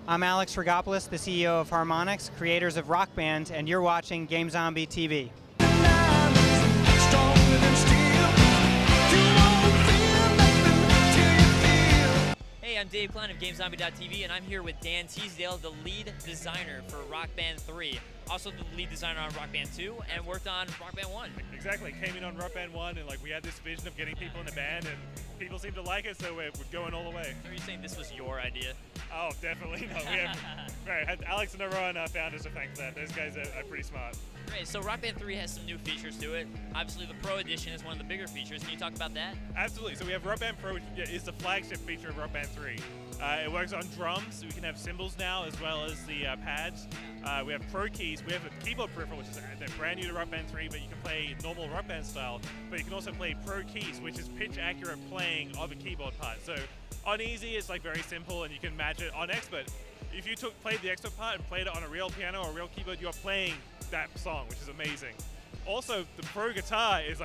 I'm Alex Rigopoulos, the CEO of Harmonix, creators of Rock Band, and you're watching GameZombie TV. Hey, I'm Dave Klein of GameZombie.tv, and I'm here with Dan Teasdale, the lead designer for Rock Band 3. Also the lead designer on Rock Band 2, and worked on Rock Band 1. Exactly, came in on Rock Band 1, and we had this vision of getting people in the band, and people seemed to like it, so we're going all the way. So are you saying this was your idea? Oh, definitely. No, we have, right, Alex and Aaron, our founders, to thank for that. Those guys are pretty smart. Great, so Rock Band 3 has some new features to it. Obviously the Pro Edition is one of the bigger features. Can you talk about that? Absolutely, so we have Rock Band Pro, which is the flagship feature of Rock Band 3. It works on drums, so we can have cymbals now, as well as the pads. We have Pro Keys, we have a keyboard peripheral, which is brand new to Rock Band 3, but you can play normal Rock Band style, but you can also play Pro Keys, which is pitch accurate playing of a keyboard part. So on easy, it's very simple, and you can match it. On expert, if you played the expert part and played it on a real piano or a real keyboard, you're playing that song, which is amazing. Also, the Pro guitar is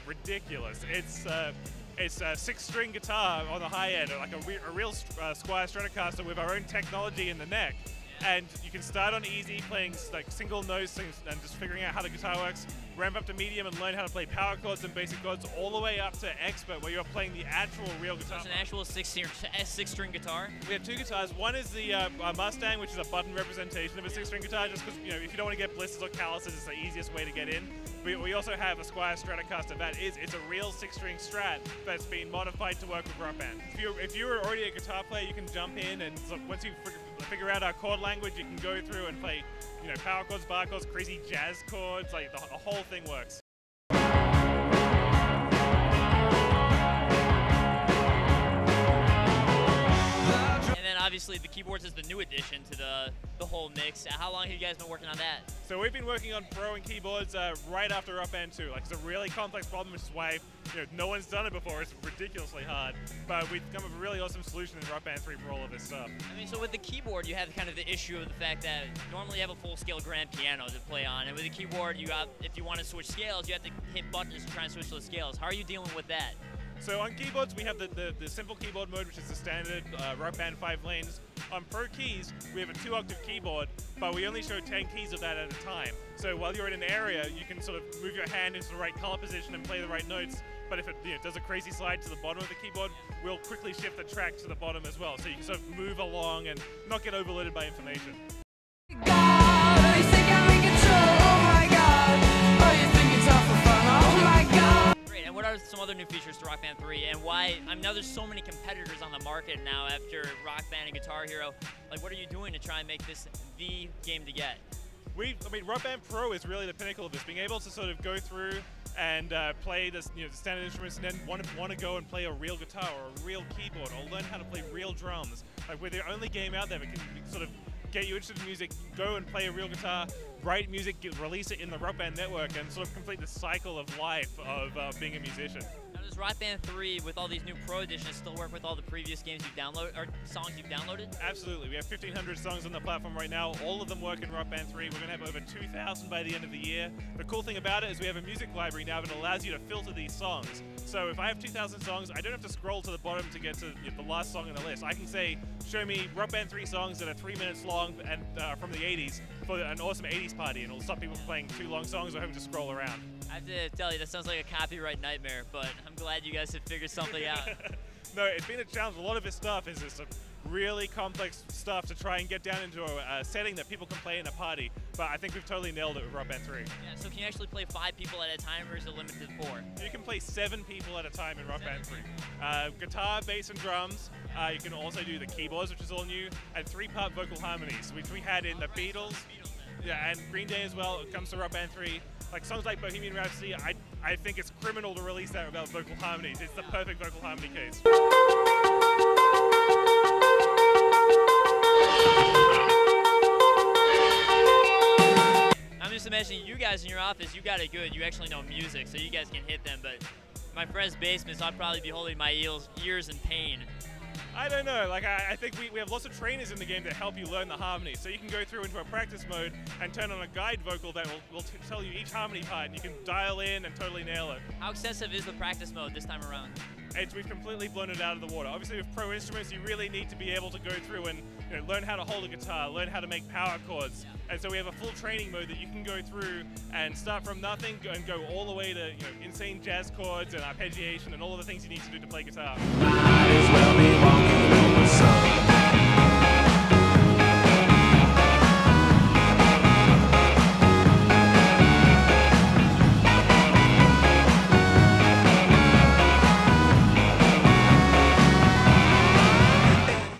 ridiculous. It's a 6-string guitar on the high end, a real Squire Stratocaster with our own technology in the neck. And you can start on easy, playing single notes and just figuring out how the guitar works, ramp up to medium and learn how to play power chords and basic chords, all the way up to expert, where you're playing the actual real guitar. So it's an actual six-string guitar? We have two guitars. One is the Mustang, which is a button representation of a 6-string guitar, just because if you don't want to get blisters or calluses, it's the easiest way to get in. We also have a Squire Stratocaster it's a real 6-string Strat that's been modified to work with Rock Band. If you're already a guitar player, you can jump in, and once you figure out our chord language, you can go through and play power chords, bar chords, crazy jazz chords, the whole thing works. Obviously, the keyboards is the new addition to the whole mix. How long have you guys been working on that? So we've been working on Pro and keyboards right after Rock Band 2. It's a really complex problem, which is why no one's done it before. It's ridiculously hard. But we've come up with a really awesome solution in Rock Band 3 for all of this stuff. I mean, so with the keyboard, you have kind of the issue of the fact that normally you have a full-scale grand piano to play on, and with the keyboard, if you want to switch scales, you have to hit buttons to try and switch those scales. How are you dealing with that? So on keyboards, we have the simple keyboard mode, which is the standard Rock Band 5 lanes. On Pro Keys, we have a 2-octave keyboard, but we only show 10 keys of that at a time. So while you're in an area, you can sort of move your hand into the right color position and play the right notes. But if it does a crazy slide to the bottom of the keyboard, we'll quickly shift the track to the bottom as well. So you can sort of move along and not get overloaded by information. What are some other new features to Rock Band 3, and why? I know there's so many competitors on the market now after Rock Band and Guitar Hero. What are you doing to try and make this the game to get? Rock Band Pro is really the pinnacle of this. Being able to sort of go through and play the standard instruments, and then want to go and play a real guitar or a real keyboard, or learn how to play real drums. We're the only game out there that can sort of get you interested in music, go and play a real guitar, write music, release it in the Rock Band network, and sort of complete the cycle of life of being a musician. Now, does Rock Band 3, with all these new Pro Editions, still work with all the previous games you've downloaded, or songs you've downloaded? Absolutely. We have 1,500 songs on the platform right now. All of them work in Rock Band 3. We're going to have over 2,000 by the end of the year. The cool thing about it is we have a music library now that allows you to filter these songs. So if I have 2,000 songs, I don't have to scroll to the bottom to get to the last song on the list. I can say, show me Rock Band 3 songs that are 3 minutes long and from the 80s for an awesome 80s party, and it'll stop people from playing too long songs or having to scroll around. I have to tell you, that sounds like a copyright nightmare, but I'm glad you guys have figured something out. No, it's been a challenge. A lot of this stuff is just really complex stuff to try and get down into a setting that people can play in a party, but I think we've totally nailed it with Rock Band 3. Yeah, so can you actually play 5 people at a time, or is it limited to 4? You can play 7 people at a time in Rock Band 3. Guitar, bass, and drums. You can also do the keyboards, which is all new, and 3-part vocal harmonies, which we had in the Beatles, and Green Day as well. It comes to Rock Band 3. Songs like Bohemian Rhapsody, I think it's criminal to release that without vocal harmonies. It's the perfect vocal harmony case. I'm just imagining you guys in your office, you got it good. You actually know music, so you guys can hit them, but my friend's basement, so I'd probably be holding my ears in pain. I don't know, like I think we have lots of trainers in the game that help you learn the harmony. So you can go through into a practice mode and turn on a guide vocal that will tell you each harmony part, and you can dial in and totally nail it. How extensive is the practice mode this time around? We've completely blown it out of the water. Obviously with pro instruments, you really need to be able to go through and learn how to hold a guitar, learn how to make power chords. Yeah. And so we have a full training mode that you can go through and start from nothing and go all the way to insane jazz chords and arpeggiation and all of the things you need to do to play guitar.